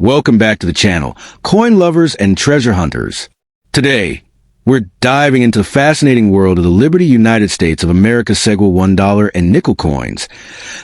Welcome back to the channel, coin lovers and treasure hunters. Today, we're diving into the fascinating world of the Liberty United States of America Segwa $1 and nickel coins,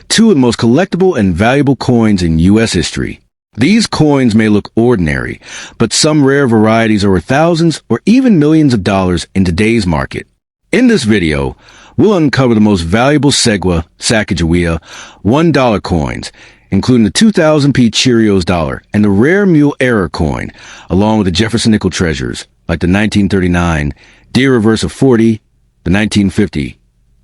two of the most collectible and valuable coins in U.S. history. These coins may look ordinary, but some rare varieties are worth thousands or even millions of dollars in today's market. In this video, we'll uncover the most valuable Segwa, Sacagawea, $1 coins, including the 2000p Cheerios dollar and the rare mule error coin, along with the Jefferson nickel treasures, like the 1939 Deer Reverse of 40, the 1950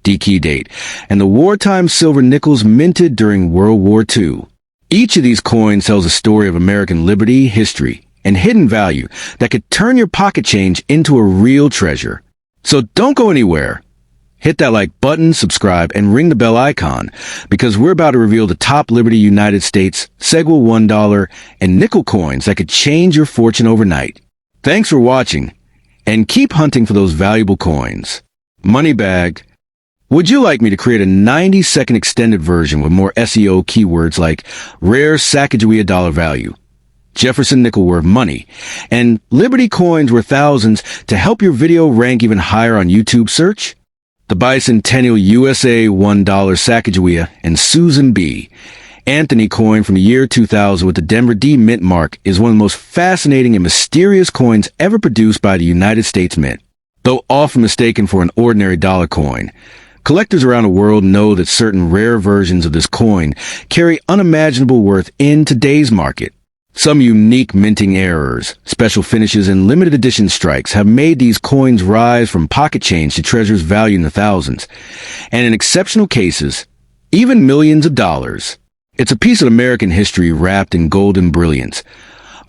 D-Key date, and the wartime silver nickels minted during World War II. Each of these coins tells a story of American liberty, history, and hidden value that could turn your pocket change into a real treasure. So don't go anywhere. Hit that like button, subscribe, and ring the bell icon, because we're about to reveal the top Liberty United States Segwa $1 and nickel coins that could change your fortune overnight. Thanks for watching, and keep hunting for those valuable coins. Moneybag. Would you like me to create a 90-second extended version with more SEO keywords like rare Sacagawea dollar value, Jefferson nickel worth money, and Liberty coins worth thousands to help your video rank even higher on YouTube search? The Bicentennial USA $1 Sacagawea and Susan B. Anthony coin from the year 2000 with the Denver D mint mark is one of the most fascinating and mysterious coins ever produced by the United States Mint. Though often mistaken for an ordinary dollar coin, collectors around the world know that certain rare versions of this coin carry unimaginable worth in today's market. Some unique minting errors, special finishes, and limited edition strikes have made these coins rise from pocket change to treasures valued in the thousands, and in exceptional cases, even millions of dollars. It's a piece of American history wrapped in golden brilliance,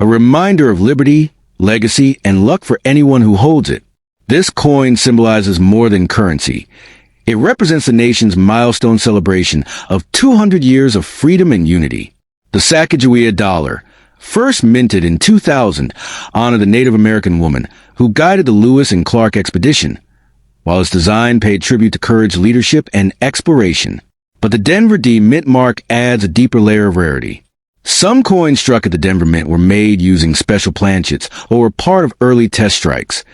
a reminder of liberty, legacy, and luck for anyone who holds it. This coin symbolizes more than currency. It represents the nation's milestone celebration of 200 years of freedom and unity. The Sacagawea dollar, first minted in 2000, honored the Native American woman who guided the Lewis and Clark expedition, while its design paid tribute to courage, leadership, and exploration. But the Denver D mint mark adds a deeper layer of rarity. Some coins struck at the Denver Mint were made using special planchets or were part of early test strikes,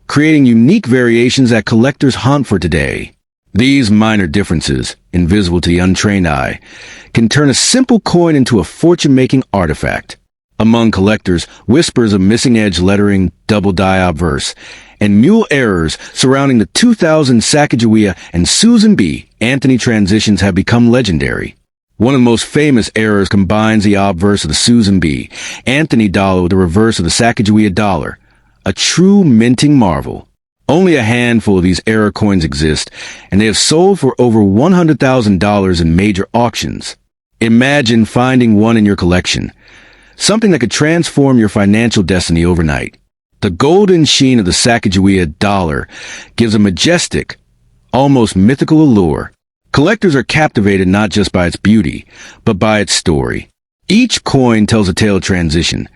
creating unique variations that collectors hunt for today. These minor differences, invisible to the untrained eye, can turn a simple coin into a fortune-making artifact. Among collectors, whispers of missing edge lettering, double die obverse, and mule errors surrounding the 2000 Sacagawea and Susan B. Anthony transitions have become legendary. One of the most famous errors combines the obverse of the Susan B. Anthony dollar with the reverse of the Sacagawea dollar, a true minting marvel. Only a handful of these error coins exist, and they have sold for over $100,000 in major auctions. Imagine finding one in your collection, something that could transform your financial destiny overnight. The golden sheen of the Sacagawea dollar gives a majestic, almost mythical allure. Collectors are captivated not just by its beauty, but by its story. Each coin tells a tale of transition,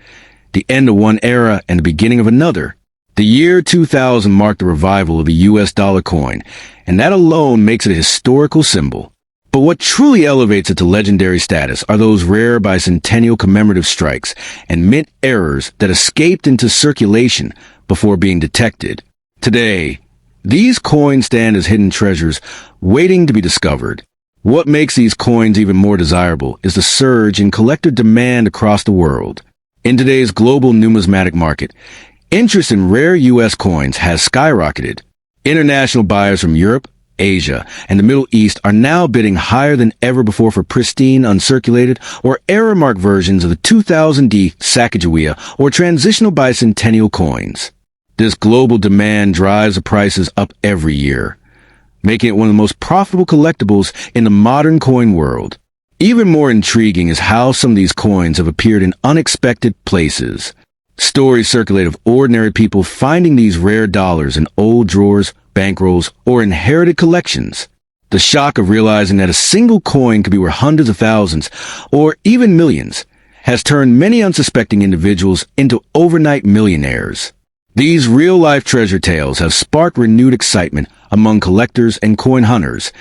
the end of one era and the beginning of another. The year 2000 marked the revival of the U.S. dollar coin, and that alone makes it a historical symbol. But what truly elevates it to legendary status are those rare bicentennial commemorative strikes and mint errors that escaped into circulation before being detected. Today, these coins stand as hidden treasures waiting to be discovered. What makes these coins even more desirable is the surge in collector demand across the world. In today's global numismatic market, interest in rare U.S. coins has skyrocketed. International buyers from Europe, Asia, and the Middle East are now bidding higher than ever before for pristine, uncirculated, or error-marked versions of the 2000D Sacagawea or transitional bicentennial coins. This global demand drives the prices up every year, making it one of the most profitable collectibles in the modern coin world. Even more intriguing is how some of these coins have appeared in unexpected places. Stories circulate of ordinary people finding these rare dollars in old drawers, bankrolls, or inherited collections. The shock of realizing that a single coin could be worth hundreds of thousands, or even millions, has turned many unsuspecting individuals into overnight millionaires. These real-life treasure tales have sparked renewed excitement among collectors and coin hunters,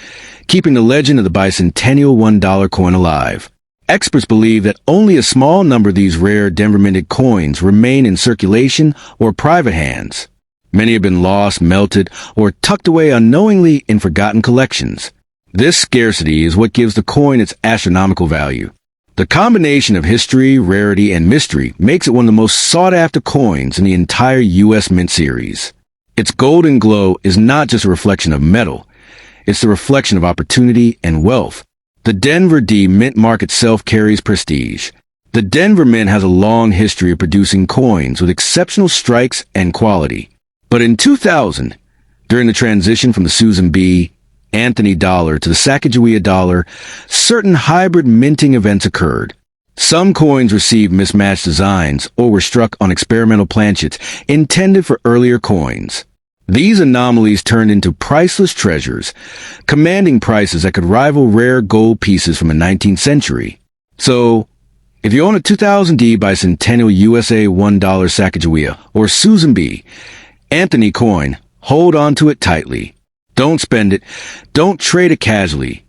keeping the legend of the bicentennial $1 coin alive. Experts believe that only a small number of these rare Denver minted coins remain in circulation or private hands. Many have been lost, melted, or tucked away unknowingly in forgotten collections. This scarcity is what gives the coin its astronomical value. The combination of history, rarity, and mystery makes it one of the most sought-after coins in the entire U.S. Mint series. Its golden glow is not just a reflection of metal, it's the reflection of opportunity and wealth. The Denver D Mint mark itself carries prestige. The Denver Mint has a long history of producing coins with exceptional strikes and quality. But in 2000, during the transition from the Susan B. Anthony dollar to the Sacagawea dollar, certain hybrid minting events occurred. Some coins received mismatched designs or were struck on experimental planchets intended for earlier coins. These anomalies turned into priceless treasures, commanding prices that could rival rare gold pieces from the 19th century. So, if you own a 2000 D Bicentennial USA $1 Sacagawea or Susan B. Anthony coin, hold on to it tightly. Don't spend it. Don't trade it casually.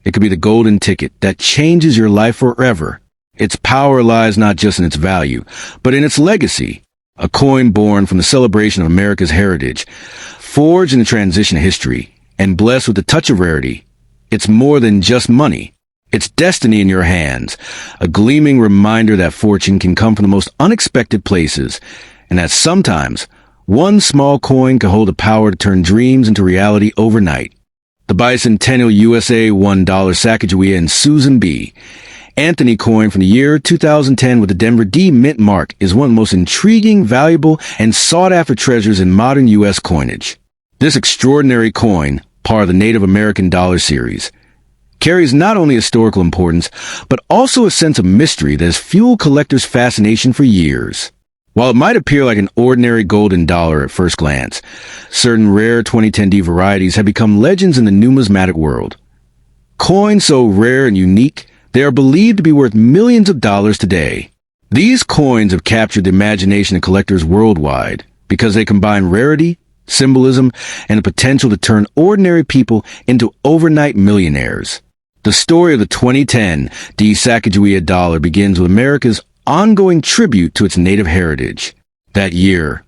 It could be the golden ticket that changes your life forever. Its power lies not just in its value, but in its legacy. A coin born from the celebration of America's heritage, forged in the transition of history, and blessed with a touch of rarity. It's more than just money. It's destiny in your hands, a gleaming reminder that fortune can come from the most unexpected places, and that sometimes one small coin can hold the power to turn dreams into reality overnight. The Bicentennial USA $1 Sacagawea and Susan B. Anthony coin from the year 2010 with the Denver D Mint mark is one of the most intriguing, valuable, and sought-after treasures in modern U.S. coinage. This extraordinary coin, part of the Native American dollar series, carries not only historical importance, but also a sense of mystery that has fueled collectors' fascination for years. While it might appear like an ordinary golden dollar at first glance, certain rare 2010D varieties have become legends in the numismatic world. Coins so rare and unique, they are believed to be worth millions of dollars today. These coins have captured the imagination of collectors worldwide because they combine rarity, symbolism, and the potential to turn ordinary people into overnight millionaires. The story of the 2010 D Sacagawea dollar begins with America's ongoing tribute to its native heritage. That year,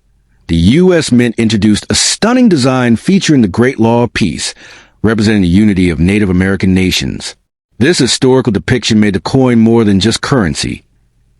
the U.S. Mint introduced a stunning design featuring the Great Law of Peace, representing the unity of Native American nations. This historical depiction made the coin more than just currency.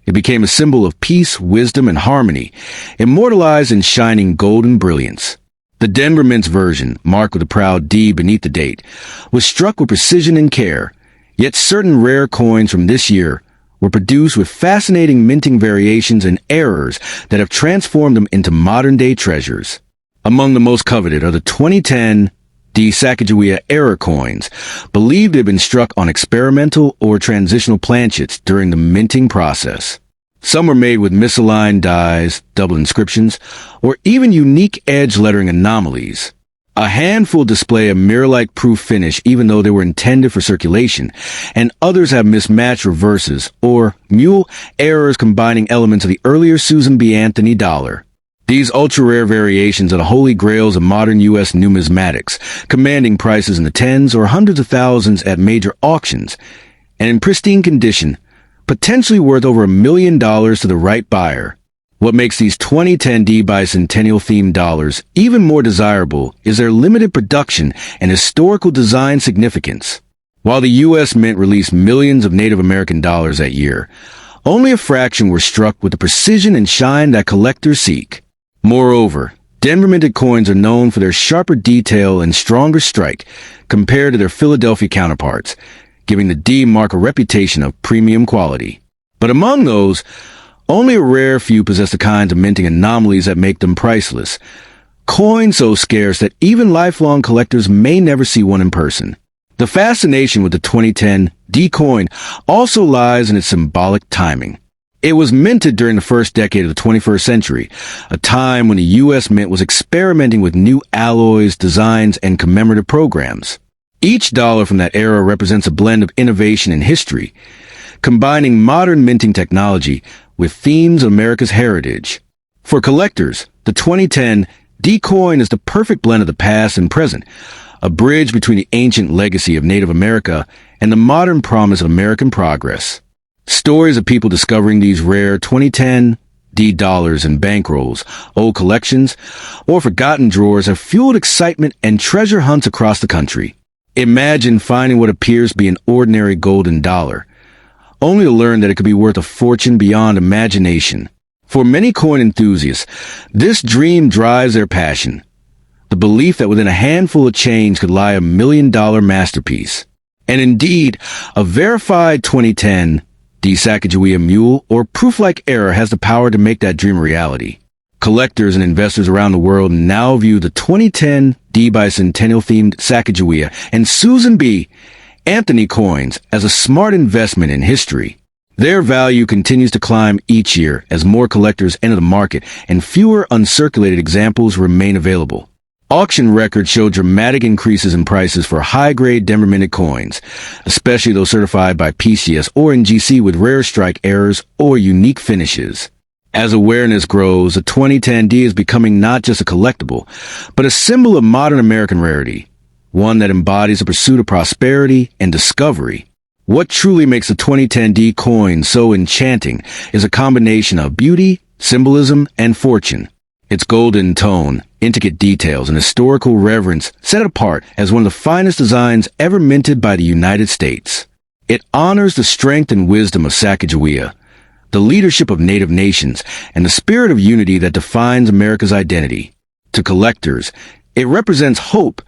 It became a symbol of peace, wisdom, and harmony, immortalized in shining golden brilliance. The Denver Mint's version, marked with a proud D beneath the date, was struck with precision and care, yet certain rare coins from this year were produced with fascinating minting variations and errors that have transformed them into modern-day treasures. Among the most coveted are the 2010 D Sacagawea error coins, believed to have been struck on experimental or transitional planchets during the minting process. Some were made with misaligned dies, double inscriptions, or even unique edge lettering anomalies. A handful display a mirror-like proof finish even though they were intended for circulation, and others have mismatched reverses or mule errors combining elements of the earlier Susan B. Anthony dollar. These ultra-rare variations are the holy grails of modern U.S. numismatics, commanding prices in the tens or hundreds of thousands at major auctions, and in pristine condition, potentially worth over $1 million to the right buyer. What makes these 2010 D Bicentennial-themed dollars even more desirable is their limited production and historical design significance. While the U.S. Mint released millions of Native American dollars that year, only a fraction were struck with the precision and shine that collectors seek. Moreover, Denver minted coins are known for their sharper detail and stronger strike compared to their Philadelphia counterparts, giving the D mark a reputation of premium quality. But among those, only a rare few possess the kinds of minting anomalies that make them priceless. Coins so scarce that even lifelong collectors may never see one in person. The fascination with the 2010 D coin also lies in its symbolic timing. It was minted during the first decade of the 21st century, a time when the U.S. Mint was experimenting with new alloys, designs, and commemorative programs. Each dollar from that era represents a blend of innovation and history, combining modern minting technology with themes of America's heritage. For collectors, the 2010 D coin is the perfect blend of the past and present, a bridge between the ancient legacy of Native America and the modern promise of American progress. Stories of people discovering these rare 2010 D dollars and bankrolls, old collections, or forgotten drawers have fueled excitement and treasure hunts across the country. Imagine finding what appears to be an ordinary golden dollar, only to learn that it could be worth a fortune beyond imagination. For many coin enthusiasts, this dream drives their passion. The belief that within a handful of change could lie $1 million masterpiece. And indeed, a verified 2010 D Sacagawea mule or proof-like error has the power to make that dream a reality. Collectors and investors around the world now view the 2010 D bicentennial-themed Sacagawea and Susan B. Anthony coins as a smart investment in history. Their value continues to climb each year as more collectors enter the market and fewer uncirculated examples remain available. Auction records show dramatic increases in prices for high-grade Denver minted coins, especially those certified by PCS or NGC with rare strike errors or unique finishes. As awareness grows, the 2010 D is becoming not just a collectible, but a symbol of modern American rarity, one that embodies the pursuit of prosperity and discovery. What truly makes the 2010 D coin so enchanting is a combination of beauty, symbolism, and fortune. Its golden tone, intricate details, and historical reverence set it apart as one of the finest designs ever minted by the United States. It honors the strength and wisdom of Sacagawea, the leadership of Native nations, and the spirit of unity that defines America's identity. To collectors, it represents hope,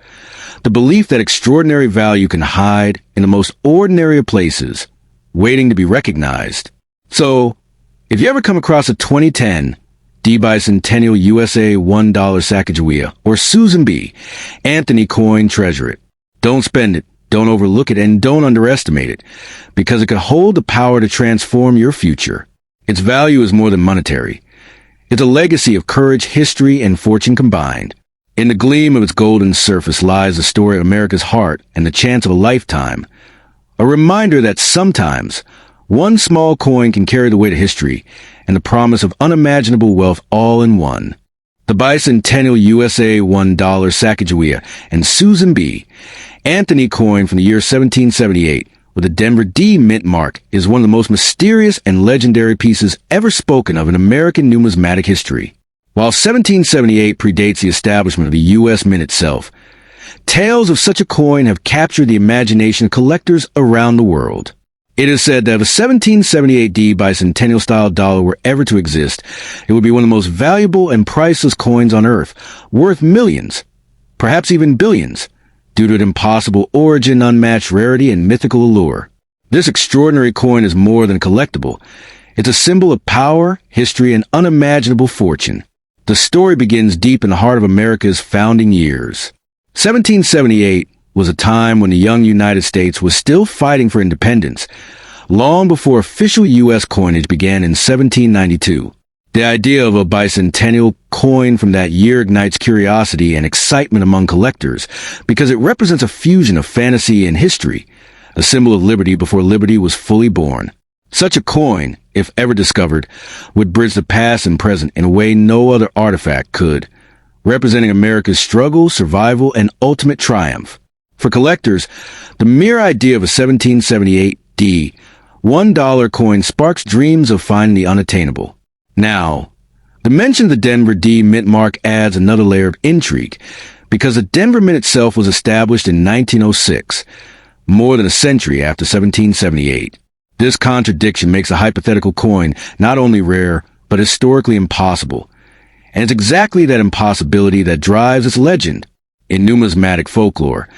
the belief that extraordinary value can hide in the most ordinary of places, waiting to be recognized. So, if you ever come across a 2010 D Bicentennial USA $1 Sacagawea or Susan B. Anthony coin, treasure it. Don't spend it, don't overlook it, and don't underestimate it, because it could hold the power to transform your future. Its value is more than monetary. It's a legacy of courage, history, and fortune combined. In the gleam of its golden surface lies the story of America's heart and the chance of a lifetime. A reminder that sometimes one small coin can carry the weight of history and the promise of unimaginable wealth all in one. The Bicentennial USA $1 Sacagawea and Susan B. Anthony coin from the year 1778 with a Denver D mint mark is one of the most mysterious and legendary pieces ever spoken of in American numismatic history. While 1778 predates the establishment of the U.S. Mint itself, tales of such a coin have captured the imagination of collectors around the world. It is said that if a 1778 D bicentennial-style dollar were ever to exist, it would be one of the most valuable and priceless coins on Earth, worth millions, perhaps even billions, due to its impossible origin, unmatched rarity, and mythical allure. This extraordinary coin is more than collectible. It's a symbol of power, history, and unimaginable fortune. The story begins deep in the heart of America's founding years. 1778 was a time when the young United States was still fighting for independence, long before official U.S. coinage began in 1792. The idea of a bicentennial coin from that year ignites curiosity and excitement among collectors because it represents a fusion of fantasy and history, a symbol of liberty before liberty was fully born. Such a coin, if ever discovered, would bridge the past and present in a way no other artifact could, representing America's struggle, survival, and ultimate triumph. For collectors, the mere idea of a 1778 D $1 coin sparks dreams of finding the unattainable. Now, the mention of the Denver D mint mark adds another layer of intrigue, because the Denver Mint itself was established in 1906, more than a century after 1778. This contradiction makes a hypothetical coin not only rare, but historically impossible. And it's exactly that impossibility that drives its legend. In numismatic folklore,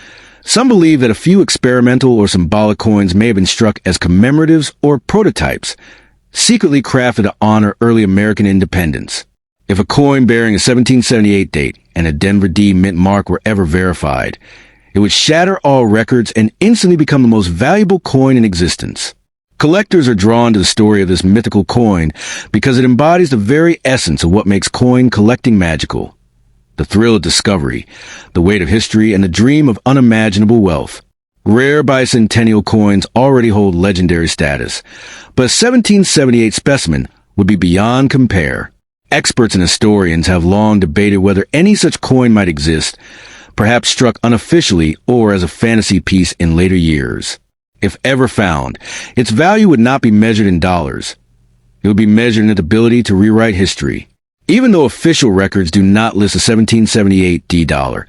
some believe that a few experimental or symbolic coins may have been struck as commemoratives or prototypes, secretly crafted to honor early American independence. If a coin bearing a 1778 date and a Denver D mint mark were ever verified, it would shatter all records and instantly become the most valuable coin in existence. Collectors are drawn to the story of this mythical coin because it embodies the very essence of what makes coin collecting magical. The thrill of discovery, the weight of history, and the dream of unimaginable wealth. Rare bicentennial coins already hold legendary status, but a 1778 specimen would be beyond compare. Experts and historians have long debated whether any such coin might exist, perhaps struck unofficially or as a fantasy piece in later years. If ever found, its value would not be measured in dollars. It would be measured in its ability to rewrite history. Even though official records do not list a 1778 D dollar,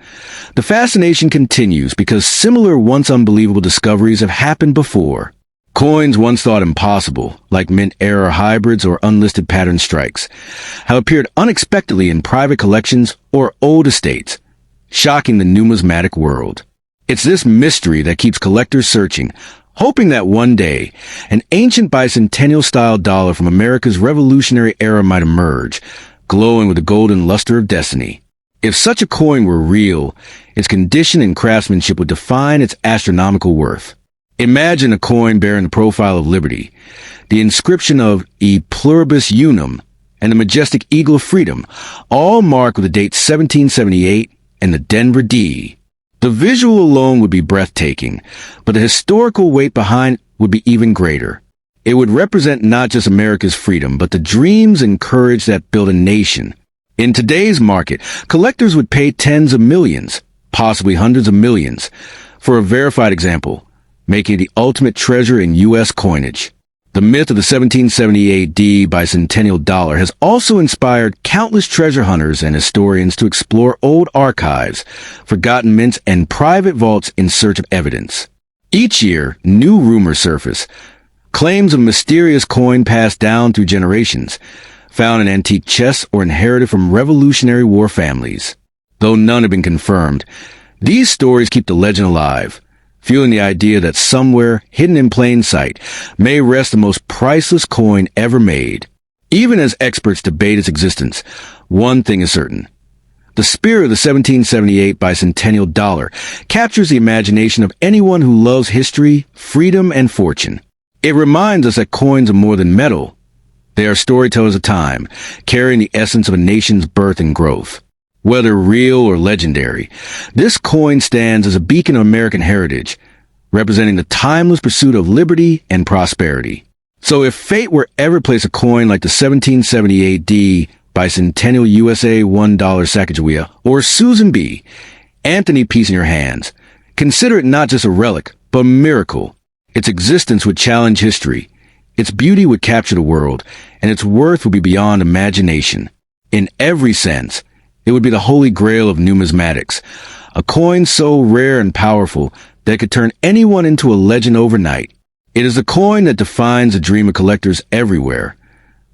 the fascination continues because similar once unbelievable discoveries have happened before. Coins once thought impossible, like mint error hybrids or unlisted pattern strikes, have appeared unexpectedly in private collections or old estates, shocking the numismatic world. It's this mystery that keeps collectors searching, hoping that one day, an ancient bicentennial-style dollar from America's Revolutionary era might emerge, glowing with the golden luster of destiny. If such a coin were real, its condition and craftsmanship would define its astronomical worth. Imagine a coin bearing the profile of liberty, the inscription of E pluribus unum, and the majestic eagle of freedom, all marked with the date 1778 and the Denver D. The visual alone would be breathtaking, but the historical weight behind would be even greater. It would represent not just America's freedom, but the dreams and courage that build a nation. In today's market, collectors would pay tens of millions, possibly hundreds of millions, for a verified example, making it the ultimate treasure in U.S. coinage. The myth of the 1778 D bicentennial dollar has also inspired countless treasure hunters and historians to explore old archives, forgotten mints, and private vaults in search of evidence. Each year, new rumors surface. Claims of mysterious coin passed down through generations, found in antique chests or inherited from Revolutionary War families. Though none have been confirmed, these stories keep the legend alive, fueling the idea that somewhere, hidden in plain sight, may rest the most priceless coin ever made. Even as experts debate its existence, one thing is certain. The spirit of the 1778 bicentennial dollar captures the imagination of anyone who loves history, freedom, and fortune. It reminds us that coins are more than metal. They are storytellers of time, carrying the essence of a nation's birth and growth. Whether real or legendary, this coin stands as a beacon of American heritage, representing the timeless pursuit of liberty and prosperity. So if fate were ever place a coin like the 1778 D bicentennial USA $1 Sacagawea or Susan B. Anthony piece in your hands, consider it not just a relic, but a miracle. Its existence would challenge history, its beauty would capture the world, and its worth would be beyond imagination. In every sense, it would be the holy grail of numismatics, a coin so rare and powerful that it could turn anyone into a legend overnight. It is a coin that defines the dream of collectors everywhere.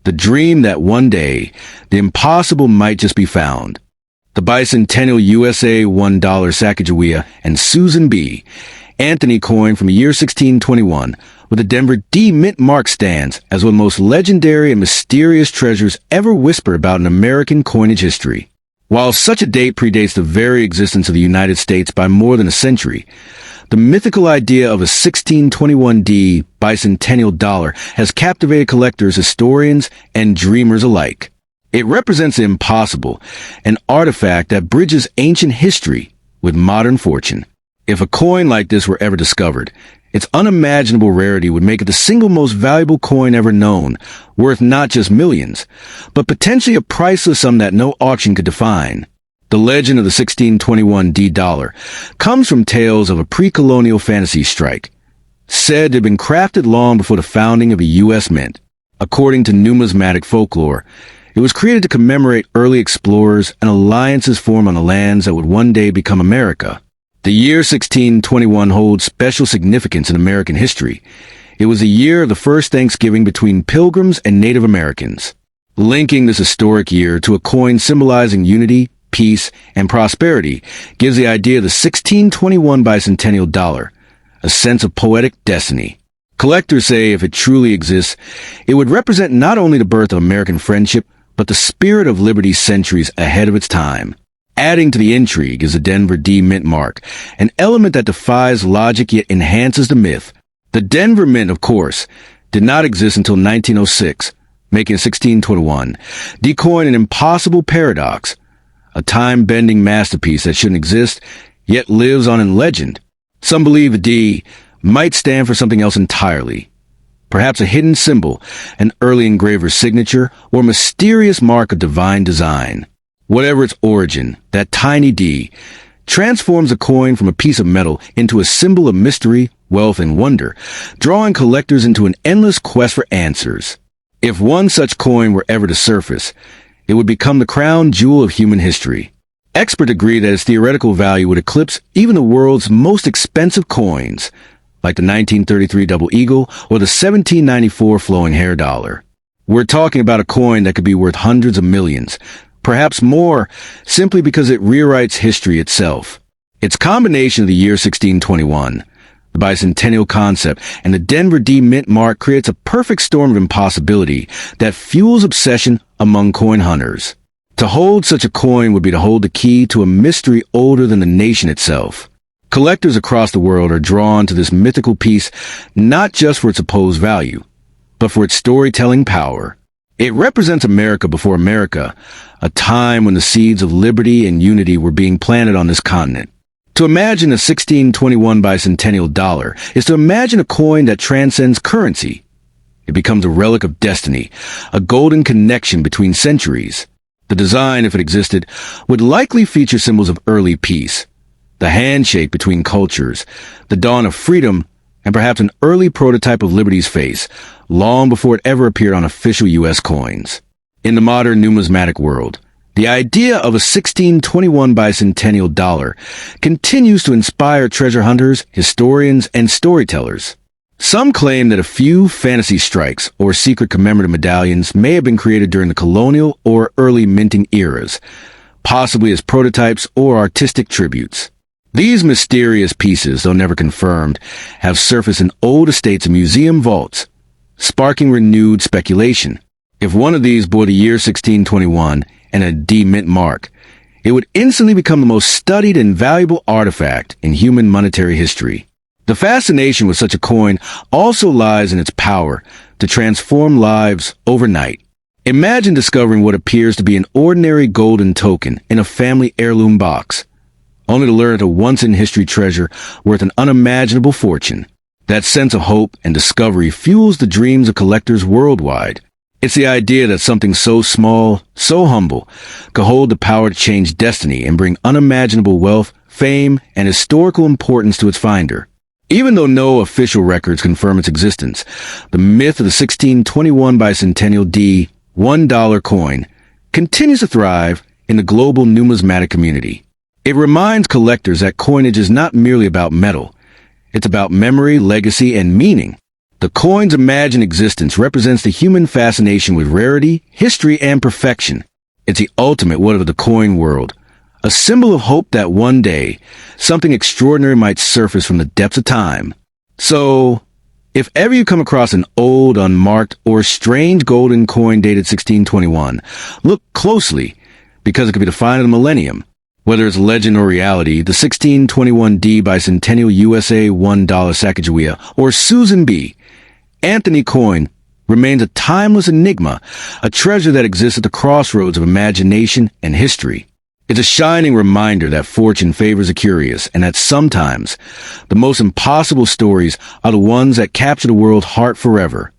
The dream that one day, the impossible might just be found. The bicentennial USA $1 Sacagawea and Susan B. Anthony coin from the year 1621 with the Denver D mint mark stands as one of the most legendary and mysterious treasures ever whispered about in American coinage history. While such a date predates the very existence of the United States by more than a century, the mythical idea of a 1621 D bicentennial dollar has captivated collectors, historians, and dreamers alike. It represents the impossible, an artifact that bridges ancient history with modern fortune. If a coin like this were ever discovered, its unimaginable rarity would make it the single most valuable coin ever known, worth not just millions, but potentially a priceless sum that no auction could define. The legend of the 1621 D dollar comes from tales of a pre-colonial fantasy strike, said to have been crafted long before the founding of a U.S. mint. According to numismatic folklore, it was created to commemorate early explorers and alliances formed on the lands that would one day become America. The year 1621 holds special significance in American history. It was the year of the first Thanksgiving between Pilgrims and Native Americans. Linking this historic year to a coin symbolizing unity, peace, and prosperity gives the idea of the 1621 bicentennial dollar, a sense of poetic destiny. Collectors say if it truly exists, it would represent not only the birth of American friendship, but the spirit of liberty centuries ahead of its time. Adding to the intrigue is the Denver D mint mark, an element that defies logic yet enhances the myth. The Denver mint, of course, did not exist until 1906, making 1621 D coin an impossible paradox, a time-bending masterpiece that shouldn't exist, yet lives on in legend. Some believe the D might stand for something else entirely, perhaps a hidden symbol, an early engraver's signature, or mysterious mark of divine design. Whatever its origin, that tiny D, transforms a coin from a piece of metal into a symbol of mystery, wealth, and wonder, drawing collectors into an endless quest for answers. If one such coin were ever to surface, it would become the crown jewel of human history. Experts agree that its theoretical value would eclipse even the world's most expensive coins, like the 1933 double eagle or the 1794 flowing hair dollar. We're talking about a coin that could be worth hundreds of millions, perhaps more, simply because it rewrites history itself. Its combination of the year 1621, the bicentennial concept, and the Denver D mint mark creates a perfect storm of impossibility that fuels obsession among coin hunters. To hold such a coin would be to hold the key to a mystery older than the nation itself. Collectors across the world are drawn to this mythical piece not just for its supposed value, but for its storytelling power. It represents America before America, a time when the seeds of liberty and unity were being planted on this continent. To imagine a 1621 bicentennial dollar is to imagine a coin that transcends currency. It becomes a relic of destiny, a golden connection between centuries. The design, if it existed, would likely feature symbols of early peace, the handshake between cultures, the dawn of freedom, and perhaps an early prototype of liberty's face, long before it ever appeared on official U.S. coins. In the modern numismatic world, the idea of a 1621 bicentennial dollar continues to inspire treasure hunters, historians, and storytellers. Some claim that a few fantasy strikes or secret commemorative medallions may have been created during the colonial or early minting eras, possibly as prototypes or artistic tributes. These mysterious pieces, though never confirmed, have surfaced in old estates and museum vaults, sparking renewed speculation. If one of these bore the year 1621 and a D mint mark, it would instantly become the most studied and valuable artifact in human monetary history. The fascination with such a coin also lies in its power to transform lives overnight. Imagine discovering what appears to be an ordinary golden token in a family heirloom box, only to learn it's a once-in-history treasure worth an unimaginable fortune. That sense of hope and discovery fuels the dreams of collectors worldwide. It's the idea that something so small, so humble, could hold the power to change destiny and bring unimaginable wealth, fame, and historical importance to its finder. Even though no official records confirm its existence, the myth of the 1621 bicentennial D $1 coin continues to thrive in the global numismatic community. It reminds collectors that coinage is not merely about metal. It's about memory, legacy, and meaning. The coin's imagined existence represents the human fascination with rarity, history, and perfection. It's the ultimate what of the coin world, a symbol of hope that one day, something extraordinary might surface from the depths of time. So, if ever you come across an old, unmarked, or strange golden coin dated 1621, look closely, because it could be the find of the millennium. Whether it's legend or reality, the 1621D bicentennial USA $1 Sacagawea, or Susan B. Anthony coin remains a timeless enigma, a treasure that exists at the crossroads of imagination and history. It's a shining reminder that fortune favors the curious, and that sometimes the most impossible stories are the ones that capture the world's heart forever.